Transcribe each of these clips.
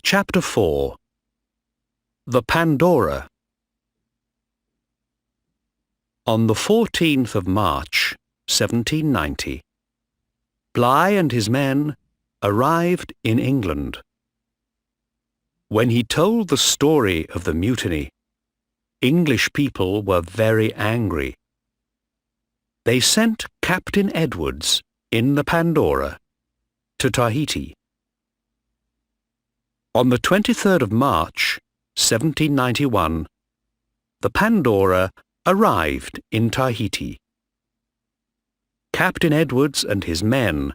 Chapter 4. The Pandora. On the 14th of March, 1790, Bligh and his men arrived in England. When he told the story of the mutiny, English people were very angry. They sent Captain Edwards in the Pandora to Tahiti. On the 23rd of March, 1791, the Pandora arrived in Tahiti. Captain Edwards and his men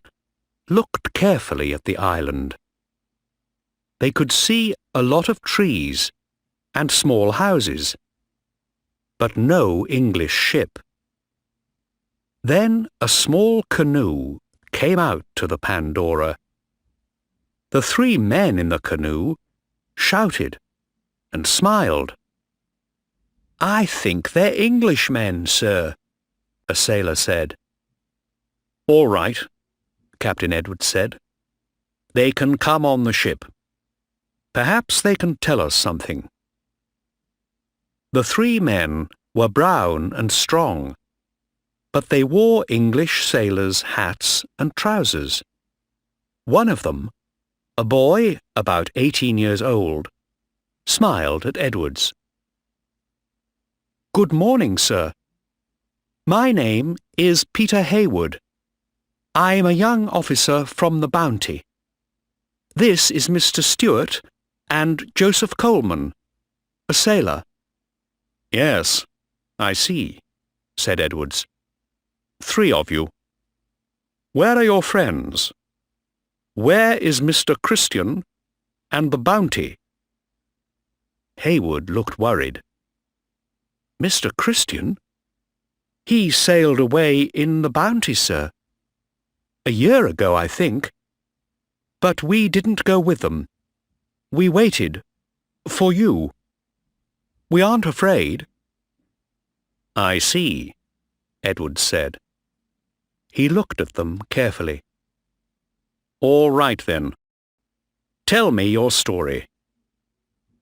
looked carefully at the island. They could see a lot of trees and small houses, but no English ship. Then a small canoe came out to the Pandora. The three men in the canoe shouted and smiled. "I think they're Englishmen, sir," a sailor said. "All right," Captain Edwards said. "They can come on the ship. Perhaps they can tell us something." The three men were brown and strong, but they wore English sailors' hats and trousers. One of them, a boy about 18 years old, smiled at Edwards. "Good morning, sir. My name is Peter Hayward. I am a young officer from the Bounty. This is Mr. Stewart and Joseph Coleman, a sailor." "Yes, I see," said Edwards. "Three of you. Where are your friends? Where is Mr. Christian and the Bounty?" Hayward looked worried. "Mr. Christian? He sailed away in the Bounty, sir. A year ago, I think. But we didn't go with them. We waited for you. We aren't afraid." "I see," Edwards said. He looked at them carefully. "All right, then. Tell me your story.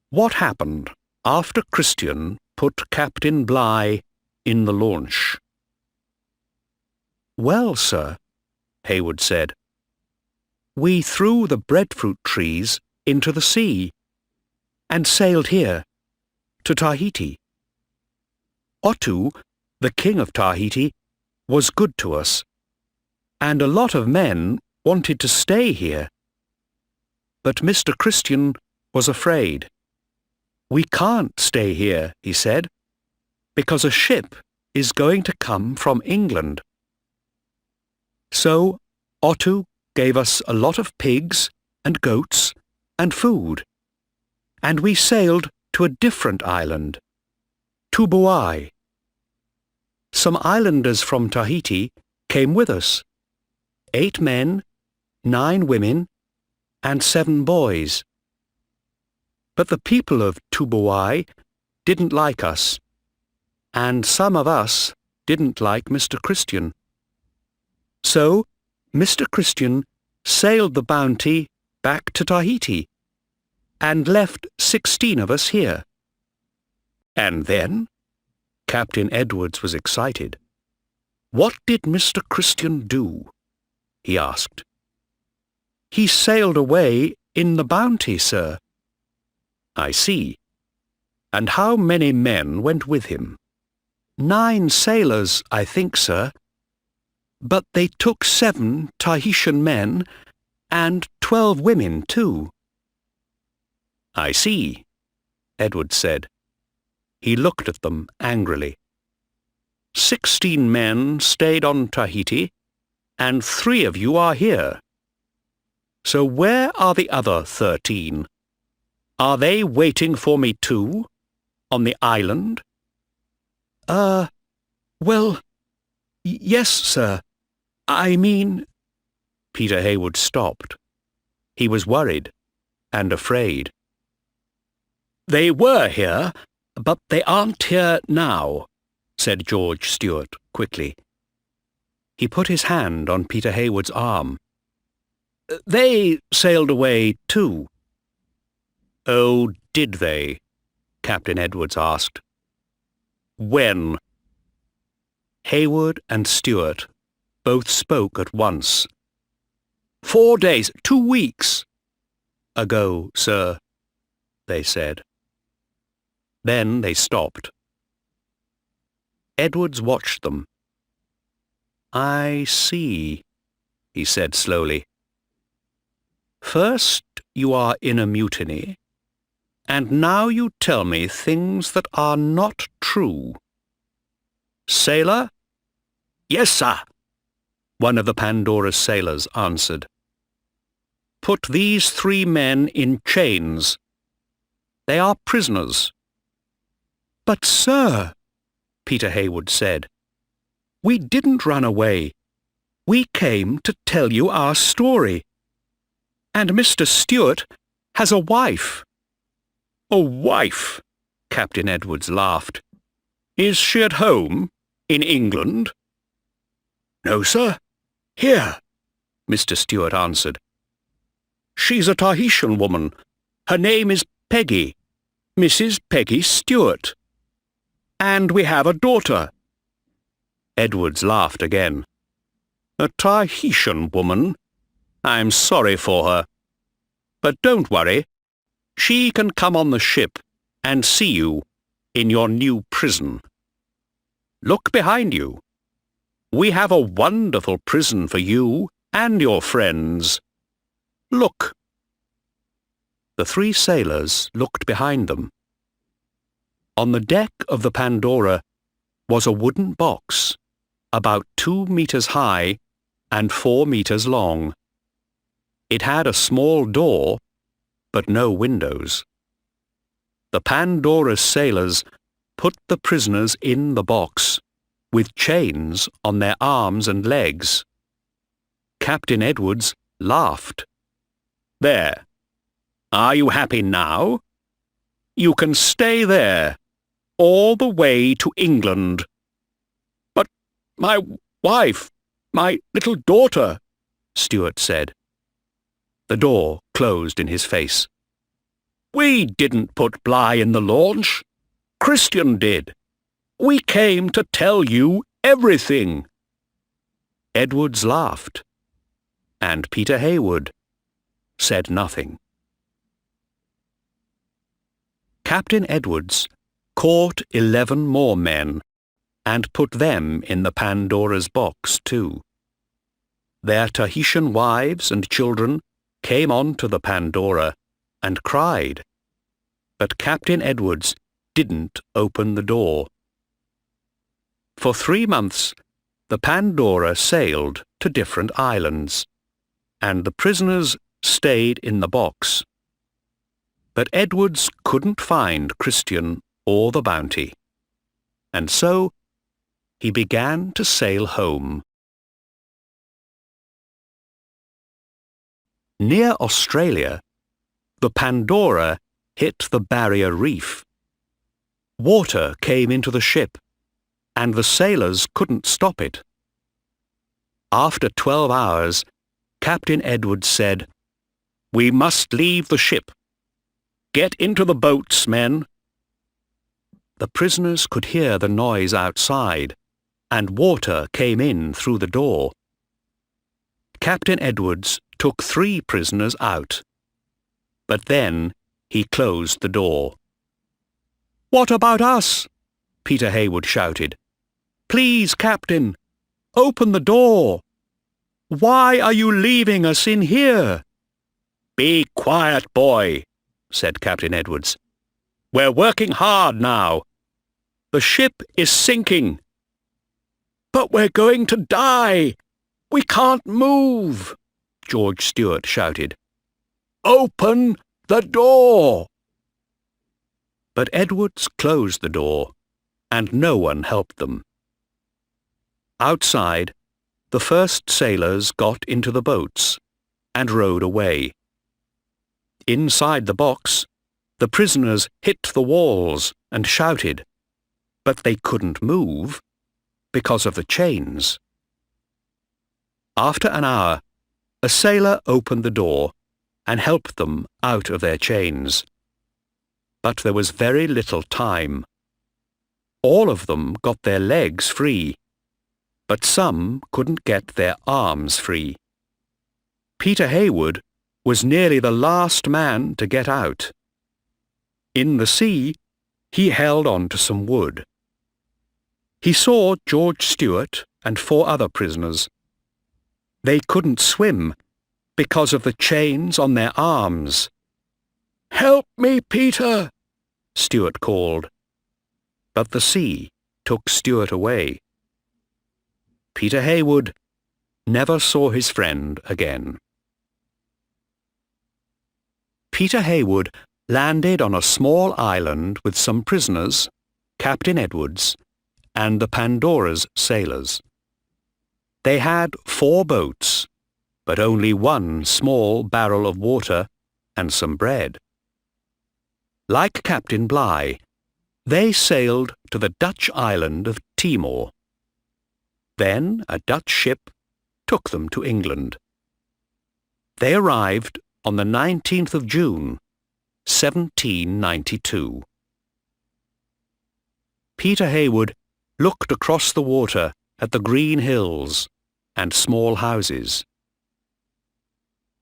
What happened after Christian put Captain Bligh in the launch?" "Well, sir," Hayward said, "we threw the breadfruit trees into the sea and sailed here, to Tahiti. Otu, the king of Tahiti, was good to us, and a lot of men wanted to stay here. But Mr. Christian was afraid. "We can't stay here," he said, "because a ship is going to come from England." So Otu gave us a lot of pigs and goats and food, and we sailed to a different island, Tubuai. Some islanders from Tahiti came with us, 8 men, 9 women, and 7 boys. But the people of Tubuai didn't like us, and some of us didn't like Mr. Christian. So Mr. Christian sailed the Bounty back to Tahiti and left 16 of us here. "And then?" Captain Edwards was excited. "What did Mr. Christian do?" he asked. "He sailed away in the Bounty, sir." "I see. And how many men went with him?" 9 sailors, I think, sir. But they took 7 Tahitian men and 12 women, too." "I see," Edwards said. He looked at them angrily. 16 men stayed on Tahiti, and 3 of you are here. So where are the other 13? Are they waiting for me too, on the island?" Well, yes, sir. I mean—" Peter Hayward stopped. He was worried and afraid. "They were here, but they aren't here now," said George Stewart quickly. He put his hand on Peter Hayward's arm. "They sailed away too." "Oh, did they?" Captain Edwards asked. "When?" Hayward and Stewart both spoke at once. 4 days, 2 weeks. "Ago, sir," they said. Then they stopped. Edwards watched them. "I see," he said slowly. "First you are in a mutiny, and now you tell me things that are not true. Sailor?" "Yes, sir," one of the Pandora's sailors answered. "Put these 3 men in chains. They are prisoners." "But, sir," Peter Hayward said, "we didn't run away. We came to tell you our story. And Mr. Stewart has a wife." "A wife?" Captain Edwards laughed. "Is she at home, in England?" "No, sir. Here," Mr. Stewart answered. "She's a Tahitian woman. Her name is Peggy, Mrs. Peggy Stewart. And we have a daughter." Edwards laughed again. "A Tahitian woman? I'm sorry for her. But don't worry. She can come on the ship and see you in your new prison. Look behind you. We have a wonderful prison for you and your friends. Look." The 3 sailors looked behind them. On the deck of the Pandora was a wooden box, about 2 meters high and 4 meters long. It had a small door, but no windows. The Pandora's sailors put the prisoners in the box, with chains on their arms and legs. Captain Edwards laughed. "There. Are you happy now? You can stay there, all the way to England." "But my wife, my little daughter," Stewart said. The door closed in his face. "We didn't put Bligh in the launch. Christian did. We came to tell you everything." Edwards laughed, and Peter Hayward said nothing. Captain Edwards caught 11 more men and put them in the Pandora's box too. Their Tahitian wives and children came on to the Pandora and cried, but Captain Edwards didn't open the door. For 3 months, the Pandora sailed to different islands, and the prisoners stayed in the box. But Edwards couldn't find Christian or the Bounty, and so he began to sail home. Near Australia, the Pandora hit the barrier reef. Water came into the ship, and the sailors couldn't stop it. After 12 hours, Captain Edwards said, "We must leave the ship. Get into the boats, men." The prisoners could hear the noise outside, and water came in through the door. Captain Edwards took 3 prisoners out, but then he closed the door. "What about us?" Peter Hayward shouted. "Please, Captain, open the door. Why are you leaving us in here?" "Be quiet, boy," said Captain Edwards. "We're working hard now. The ship is sinking." "But we're going to die. We can't move," George Stewart shouted. "Open the door." But Edwards closed the door, and no one helped them. Outside, the first sailors got into the boats and rowed away. Inside the box, the prisoners hit the walls and shouted, but they couldn't move because of the chains. After an hour, a sailor opened the door and helped them out of their chains. But there was very little time. All of them got their legs free, but some couldn't get their arms free. Peter Heywood was nearly the last man to get out. In the sea, he held on to some wood. He saw George Stewart and 4 other prisoners. They couldn't swim because of the chains on their arms. "Help me, Peter!" Stewart called. But the sea took Stewart away. Peter Heywood never saw his friend again. Peter Heywood landed on a small island with some prisoners, Captain Edwards, and the Pandora's sailors. They had 4 boats, but only 1 small barrel of water and some bread. Like Captain Bligh, they sailed to the Dutch island of Timor. Then a Dutch ship took them to England. They arrived on the 19th of June, 1792. Peter Heywood looked across the water at the green hills and small houses.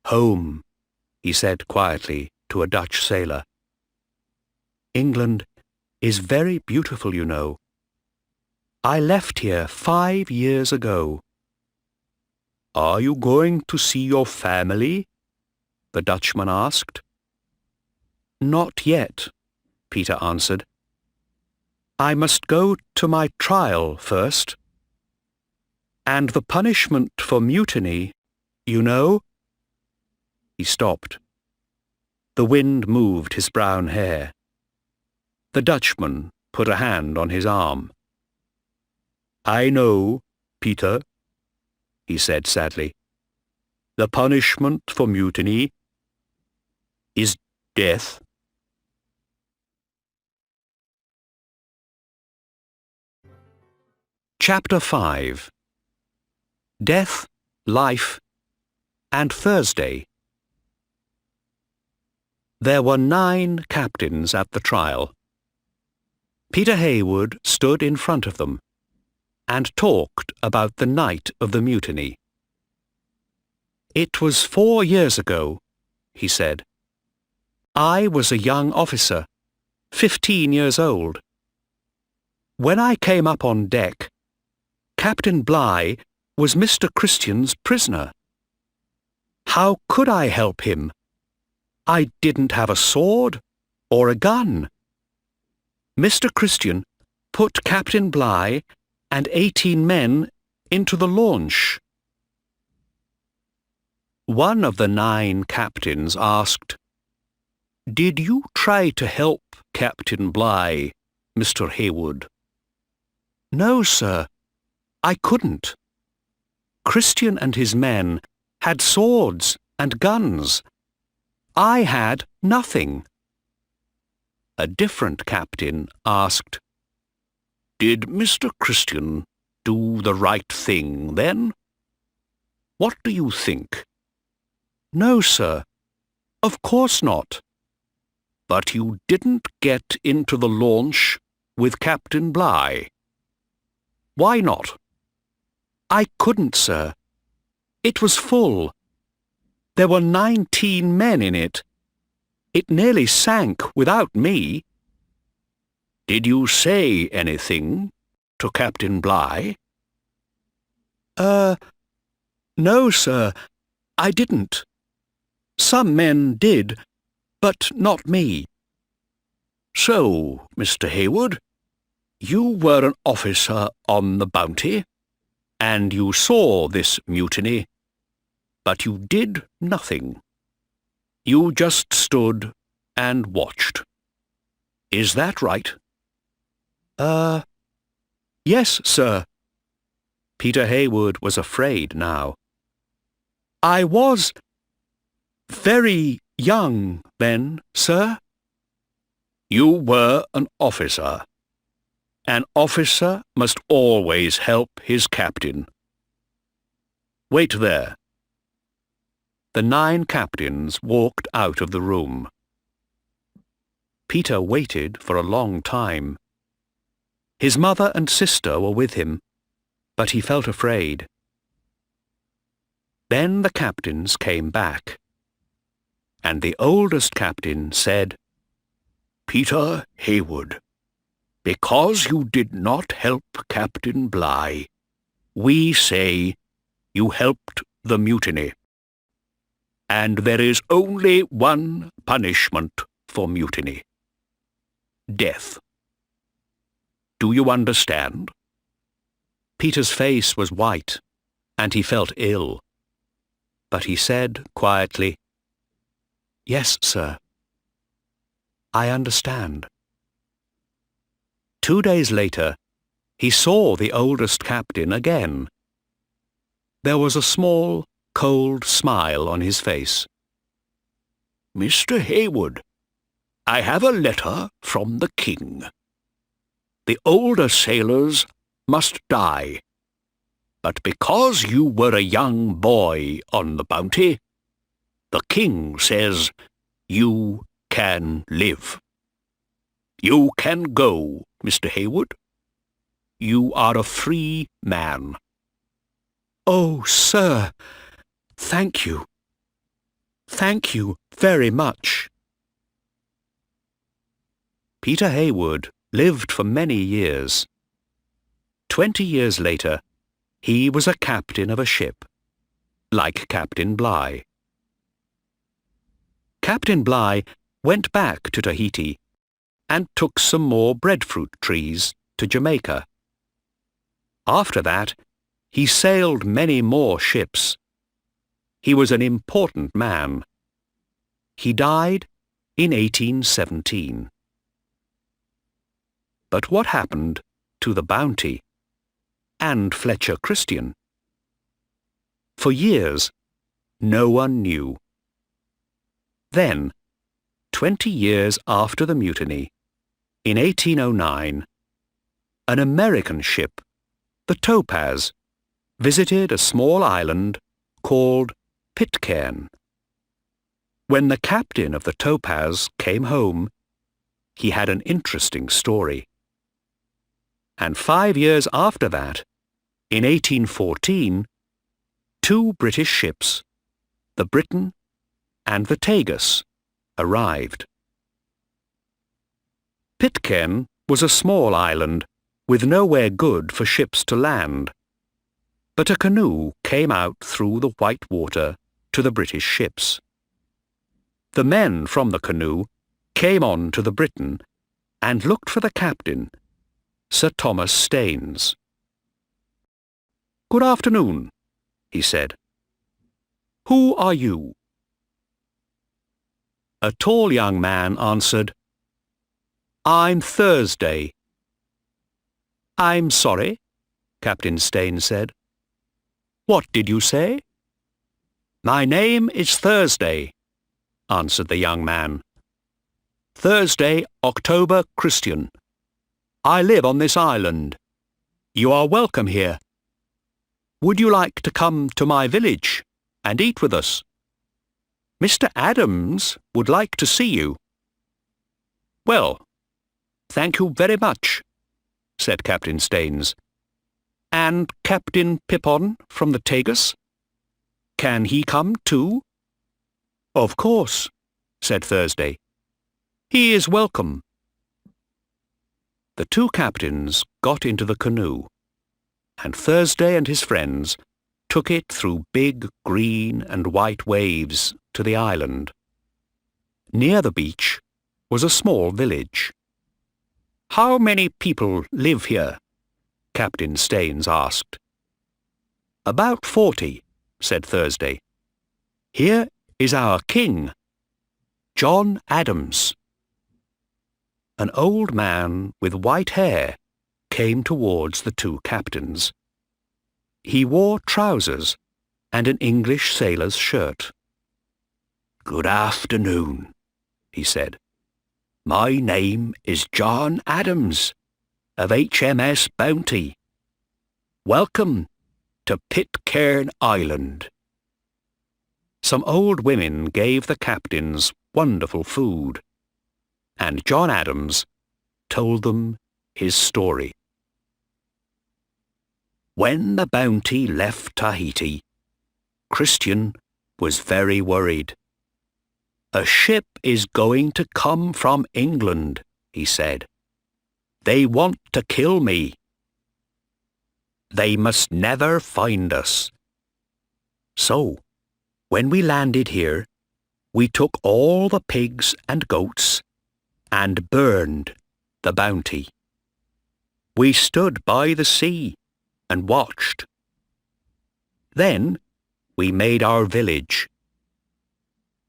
"Home," he said quietly to a Dutch sailor. "England is very beautiful, you know. I left here 5 years ago." "Are you going to see your family?" the Dutchman asked. "Not yet," Peter answered. "I must go to my trial first. And the punishment for mutiny, you know?" He stopped. The wind moved his brown hair. The Dutchman put a hand on his arm. "I know, Peter," he said sadly. "The punishment for mutiny is death." Chapter 5. Death, Life, and Thursday. There were 9 captains at the trial. Peter Heywood stood in front of them and talked about the night of the mutiny. "It was 4 years ago," he said. "I was a young officer, 15 years old. When I came up on deck, Captain Bligh was Mr. Christian's prisoner. How could I help him? I didn't have a sword or a gun. Mr. Christian put Captain Bligh and 18 men into the launch." One of the 9 captains asked, "Did you try to help Captain Bligh, Mr. Heywood?" "No, sir. I couldn't. Christian and his men had swords and guns. I had nothing." A different captain asked, "Did Mr. Christian do the right thing then? What do you think?" "No, sir. Of course not." "But you didn't get into the launch with Captain Bligh. Why not?" "I couldn't, sir. It was full. There were 19 men in it. It nearly sank without me." "Did you say anything to Captain Bligh?" No, sir, I didn't. Some men did, but not me." "So, Mr. Heywood, you were an officer on the Bounty, and you saw this mutiny, but you did nothing. You just stood and watched. Is that right?" Yes, sir." Peter Heywood was afraid now. "I was very young then, sir." "You were an officer. An officer must always help his captain. Wait there." The 9 captains walked out of the room. Peter waited for a long time. His mother and sister were with him, but he felt afraid. Then the captains came back, and the oldest captain said, Peter Heywood, because you did not help Captain Bligh, we say you helped the mutiny. And there is only one punishment for mutiny: death. Do you understand? Peter's face was white, and he felt ill. But he said quietly, Yes, sir. I understand. 2 days later, he saw the oldest captain again. There was a small, cold smile on his face. Mr. Heywood, I have a letter from the king. The older sailors must die, but because you were a young boy on the Bounty, the king says you can live. You can go, Mr. Heywood. You are a free man. Oh, sir, thank you. Thank you very much. Peter Heywood lived for many years. 20 years later, he was a captain of a ship, like Captain Bligh. Captain Bligh went back to Tahiti and took some more breadfruit trees to Jamaica. After that, he sailed many more ships. He was an important man. He died in 1817. But what happened to the Bounty and Fletcher Christian? For years, no one knew. Then, 20 years after the mutiny, in 1809, an American ship, the Topaz, visited a small island called Pitcairn. When the captain of the Topaz came home, he had an interesting story. And 5 years after that, in 1814, 2 British ships, the Briton and the Tagus, arrived. Pitcairn was a small island with nowhere good for ships to land, but a canoe came out through the white water to the British ships. The men from the canoe came on to the Briton and looked for the captain, Sir Thomas Staines. "Good afternoon," he said. "Who are you?" A tall young man answered, "I'm Thursday." "I'm sorry," Captain Staines said. "What did you say?" "My name is Thursday," answered the young man. "Thursday, October Christian. I live on this island. You are welcome here. Would you like to come to my village and eat with us? Mr. Adams would like to see you." "Well, thank you very much," said Captain Staines. "And Captain Pippon from the Tagus? Can he come too?" "Of course," said Thursday. "He is welcome." The 2 captains got into the canoe, and Thursday and his friends took it through big green and white waves to the island. Near the beach was a small village. "How many people live here?" Captain Staines asked. "About 40, said Thursday. "Here is our king, John Adams." An old man with white hair came towards the 2 captains. He wore trousers and an English sailor's shirt. "Good afternoon," he said. "My name is John Adams, of HMS Bounty. Welcome to Pitcairn Island." Some old women gave the captains wonderful food. and John Adams told them his story. When the Bounty left Tahiti, Christian was very worried. "A ship is going to come from England," he said. "They want to kill me. They must never find us." So, when we landed here, we took all the pigs and goats and burned the Bounty. We stood by the sea and watched. Then we made our village.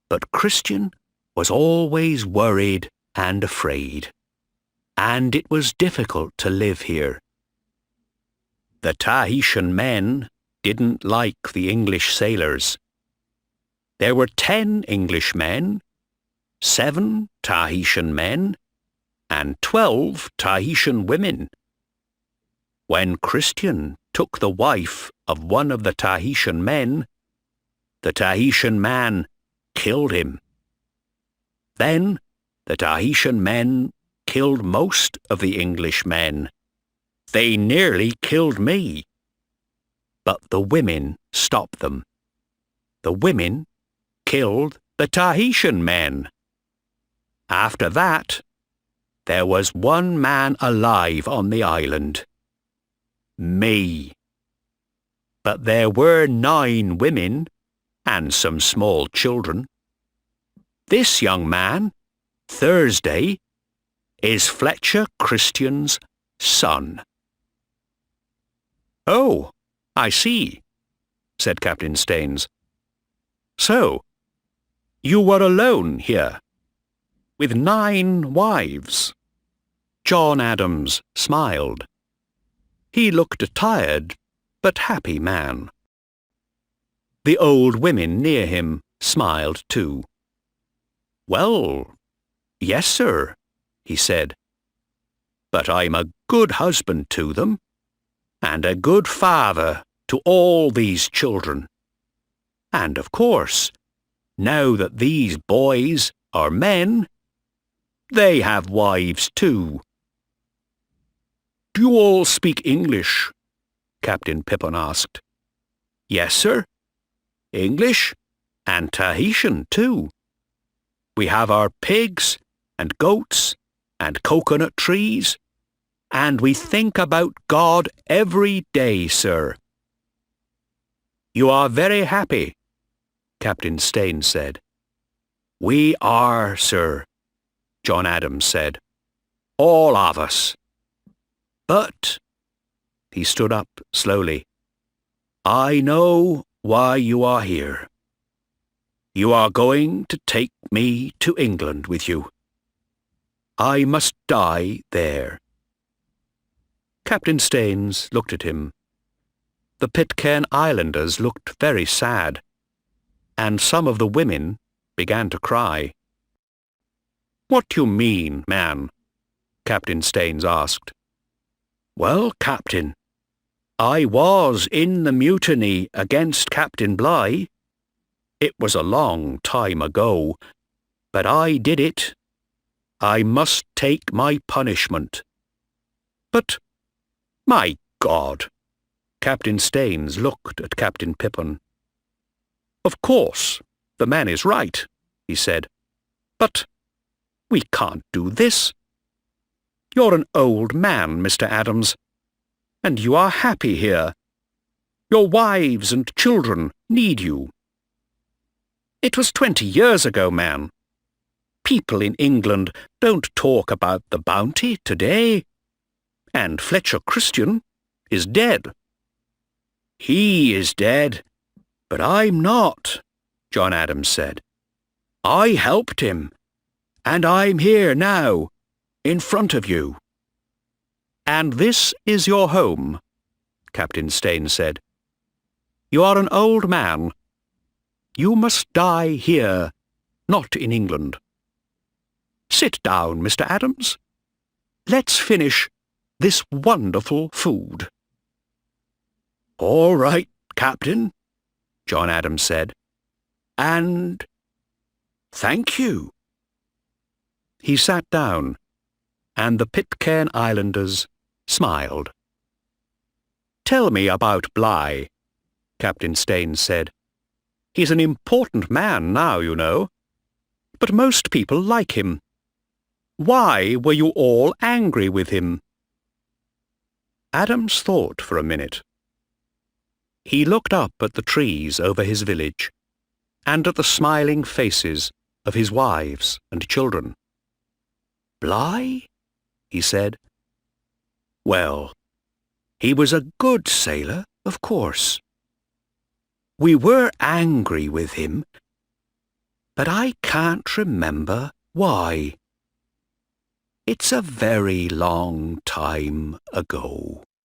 But Christian was always worried and afraid, and it was difficult to live here. The Tahitian men didn't like the English sailors. There were 10 English men, 7 Tahitian men, and 12 Tahitian women. When Christian took the wife of one of the Tahitian men, the Tahitian man killed him. Then the Tahitian men killed most of the English men. They nearly killed me. But the women stopped them. The women killed the Tahitian men. After that, there was one man alive on the island. Me. But there were 9 women and some small children. This young man, Thursday, is Fletcher Christian's son. "Oh, I see," said Captain Staines. "So, you were alone here, with 9 wives." John Adams smiled. He looked a tired but happy man. The old women near him smiled too. "Well, yes, sir," he said. "But I'm a good husband to them, and a good father to all these children. And of course, now that these boys are men, they have wives too." "Do you all speak English?" Captain Pippin asked. "Yes, sir. English and Tahitian too. We have our pigs and goats and coconut trees, and we think about God every day, sir." "You are very happy," Captain Staines said. "We are, sir," John Adams said. "All of us. But," he stood up slowly, "I know why you are here. You are going to take me to England with you. I must die there." Captain Staines looked at him. The Pitcairn Islanders looked very sad, and some of the women began to cry. "What do you mean, man?" Captain Staines asked. "Well, Captain, I was in the mutiny against Captain Bligh. It was a long time ago, but I did it. I must take my punishment." "But, my God!" Captain Staines looked at Captain Pippin. "Of course, the man is right," he said. "But we can't do this. You're an old man, Mr. Adams, and you are happy here. Your wives and children need you. It was 20 years ago, man. People in England don't talk about the Bounty today. And Fletcher Christian is dead." "He is dead, but I'm not," John Adams said. "I helped him, and I'm here now, in front of you." "And this is your home," Captain Staines said. "You are an old man. You must die here, not in England. Sit down, Mr. Adams. Let's finish this wonderful food." "All right, Captain," John Adams said. "And thank you." He sat down, and the Pitcairn Islanders smiled. "Tell me about Bligh," Captain Staines said. "He's an important man now, you know. But most people like him. Why were you all angry with him?" Adams thought for a minute. He looked up at the trees over his village, and at the smiling faces of his wives and children. "Bligh?" he said. "Well, he was a good sailor, of course. We were angry with him, but I can't remember why. It's a very long time ago."